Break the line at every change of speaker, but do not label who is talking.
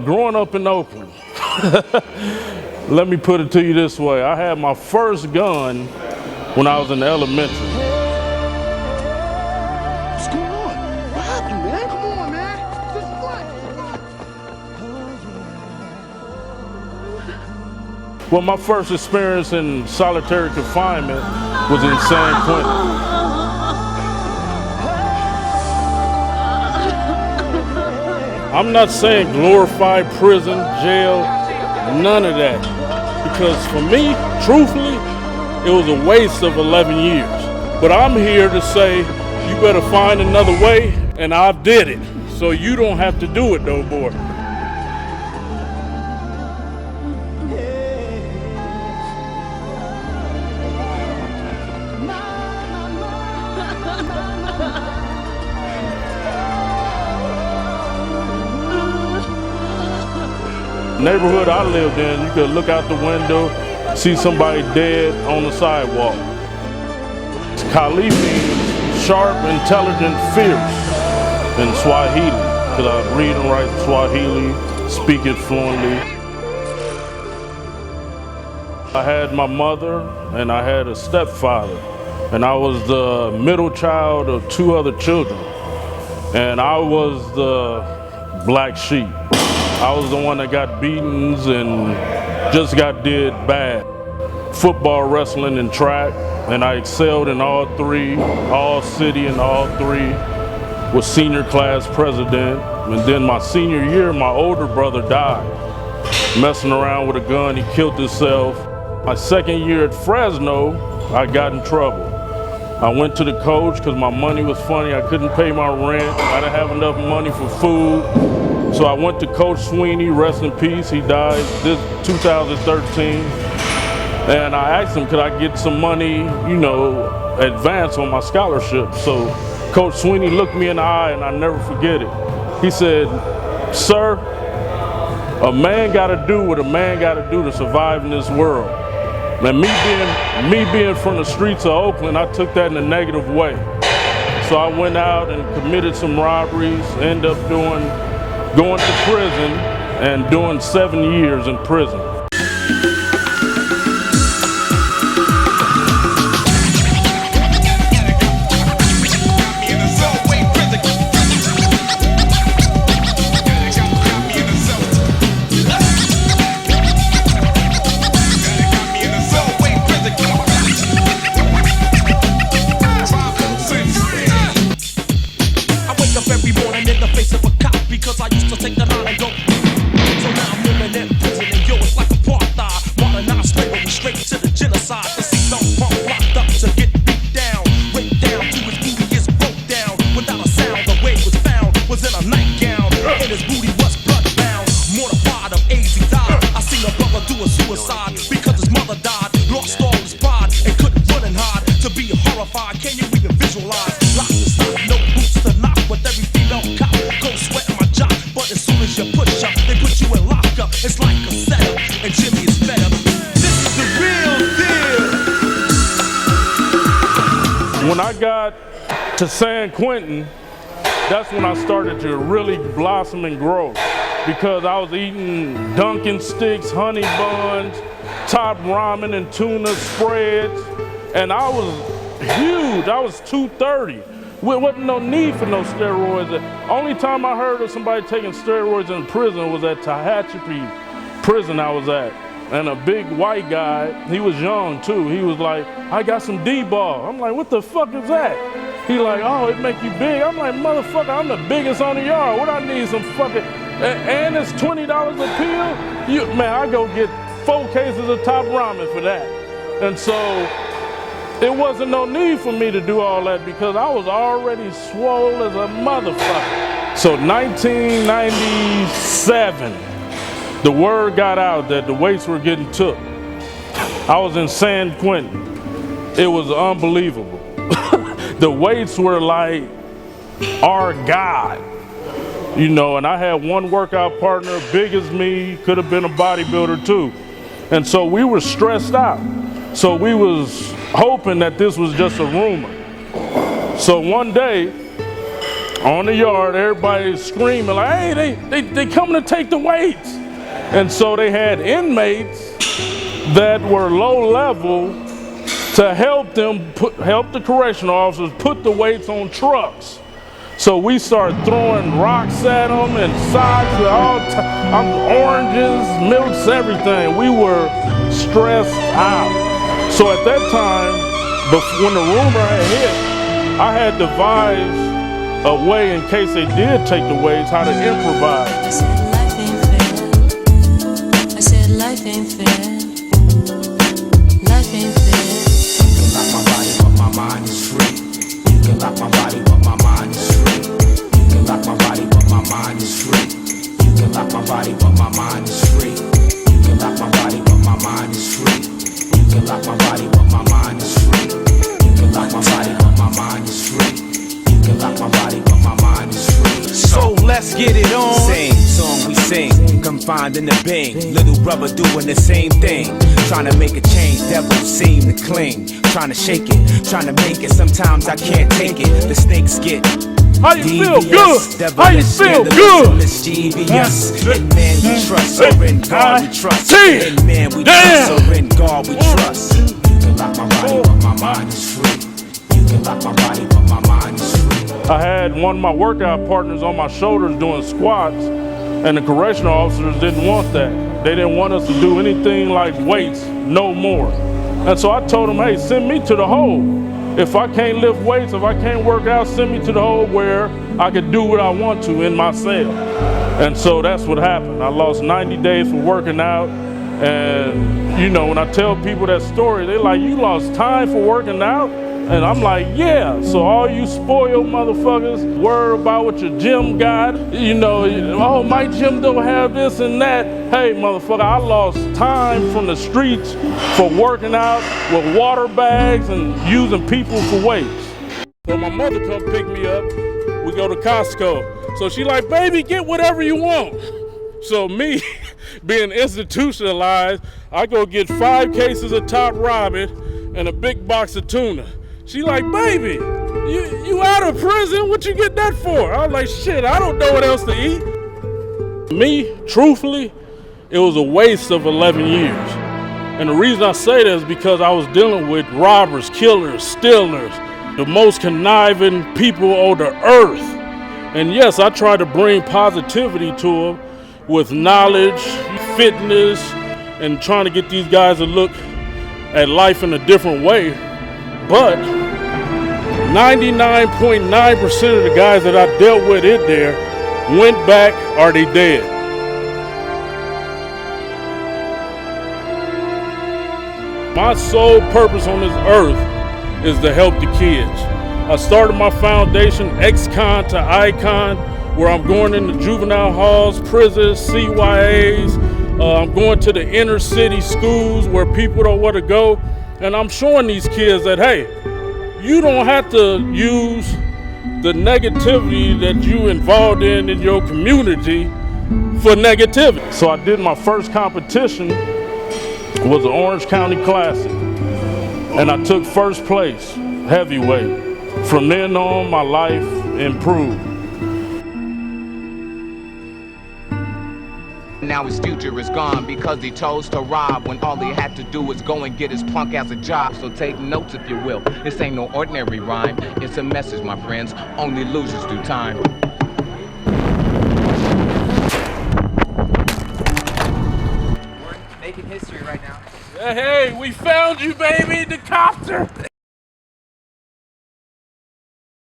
Growing up in Oakland, let me put it to you this way. I had my first gun when I was in elementary.
What's going on? What happened, man? Come on, man. This is life.
Well, my first experience in solitary confinement was in San Quentin. I'm not saying glorified prison, jail, none of that. Because for me, truthfully, it was a waste of 11 years. But I'm here to say, you better find another way, and I did it. So you don't have to do it no more. Neighborhood I lived in, you could look out the window, see somebody dead on the sidewalk. Kali means sharp, intelligent, fierce in Swahili, because I read and write Swahili, speak it fluently. I had my mother and I had a stepfather, and I was the middle child of two other children, and I was the black sheep. I was the one that got beatings and just got did bad. Football, wrestling, and track, and I excelled in all three, all city and all three, was senior class president. And then my senior year, my older brother died. Messing around with a gun, he killed himself. My second year at Fresno, I got in trouble. I went to the coach because my money was funny. I couldn't pay my rent. I didn't have enough money for food. So I went to Coach Sweeney, rest in peace. He died this 2013. And I asked him, could I get some money, advance on my scholarship? So Coach Sweeney looked me in the eye, and I'll never forget it. He said, sir, a man gotta do what a man gotta do to survive in this world. And me being from the streets of Oakland, I took that in a negative way. So I went out and committed some robberies, ended up going to prison and doing 7 years in prison.
Because I used to take the line and go. So now I'm living in prison, and yo, it's like apartheid. Modernized slavery straight to the genocide. The seatbelt pump locked up to get beat down. Went down to his booty, is broke down. Without a sound, the way was found was in a nightgown, and his booty was bloodbound. Mortified of AIDS, he died. I seen a brother do a suicide because his mother died. Lost all his pride and couldn't run and hide. To be horrified, can you even visualize? Locked and stock, no boots to knock with every female cop. Go sweat. But as soon as you push up, they put you in lockup. It's like a setup, and Jimmy is fed up. This is the real deal.
When I got to San Quentin, that's when I started to really blossom and grow, because I was eating Dunkin' sticks, honey buns, top ramen and tuna spreads, and I was huge. I was 230. There wasn't no need for no steroids. The only time I heard of somebody taking steroids in prison was at Tehachapi prison I was at. And a big white guy, he was young too, he was like, I got some D-ball. I'm like, what the fuck is that? He like, oh, it make you big. I'm like, motherfucker, I'm the biggest on the yard. What I need some fucking, and it's $20 a pill? Man, I go get 4 cases of top ramen for that. And so, it wasn't no need for me to do all that because I was already swole as a motherfucker. So 1997, the word got out that the weights were getting took. I was in San Quentin. It was unbelievable. The weights were like our God, and I had one workout partner, big as me, could have been a bodybuilder too. And so we were stressed out. So we was hoping that this was just a rumor. So one day, on the yard, everybody screaming like, hey, they coming to take the weights. And so they had inmates that were low level to help them help the correctional officers put the weights on trucks. So we started throwing rocks at them and socks and oranges, milks, everything. We were stressed out. So at that time, when the rumor had hit, I had devised a way in case they did take the weights, how to improvise.
I said life ain't fair. I said life ain't fair. Life ain't fair.
You can lock my body, but my mind is free. You can lock my body, but my mind is free. You can lock my body, but my mind is free. You can lock my body, but my mind is free. You can lock my body, but my mind is free. You can lock my body, but my mind is free. You can lock my body, but my mind is free. You can lock my body, but my mind is free.
So let's get it on. Same song we sing, confined in the bing. Little brother doing the same thing. Trying to make a change, devils seem to cling. Trying to shake it, trying to make it. Sometimes I can't take it. The snakes get
How you feel?
devious,
Good. How you
devilish,
feel?
scandalous,
Good.
mischievous. In man we trust, so in God we trust.
Hey.
In man we trust, so in God we trust.
You can lock my body, but my mind is free. You can lock my body, but my mind is free.
I had one of my workout partners on my shoulders doing squats, and the correctional officers didn't want that. They didn't want us to do anything like weights, no more. And so I told them, hey, send me to the hole. If I can't lift weights, if I can't work out, send me to the hole where I could do what I want to in my cell. And so that's what happened. I lost 90 days for working out. And, you know, when I tell people that story, they're like, you lost time for working out? And I'm like, yeah. So all you spoiled motherfuckers worry about what your gym got. You know, oh, my gym don't have this and that. Hey, motherfucker, I lost time from the streets for working out with water bags and using people for weights. So my mother come pick me up. We go to Costco. So she like, baby, get whatever you want. So me, being institutionalized, I go get 5 cases of Top Ramen and a big box of tuna. She like, baby, you out of prison? What you get that for? I was like, shit, I don't know what else to eat. Me, truthfully, it was a waste of 11 years. And the reason I say that is because I was dealing with robbers, killers, stealers, the most conniving people on the earth. And yes, I tried to bring positivity to them with knowledge, fitness, and trying to get these guys to look at life in a different way. But 99.9% of the guys that I dealt with in there went back or they dead. My sole purpose on this earth is to help the kids. I started my foundation, Ex-Con to Icon, where I'm going into juvenile halls, prisons, CYAs. I'm going to the inner city schools where people don't want to go. And I'm showing these kids that, hey, you don't have to use the negativity that you involved in your community for negativity. So I did my first competition, was the Orange County Classic. And I took first place, heavyweight. From then on, my life improved.
Now his future is gone because he chose to rob when all he had to do was go and get his punk ass a job. So take notes if you will. This ain't no ordinary rhyme. It's a message, my friends. Only losers do time.
We're making history right now.
Hey, we found you, baby, the copter.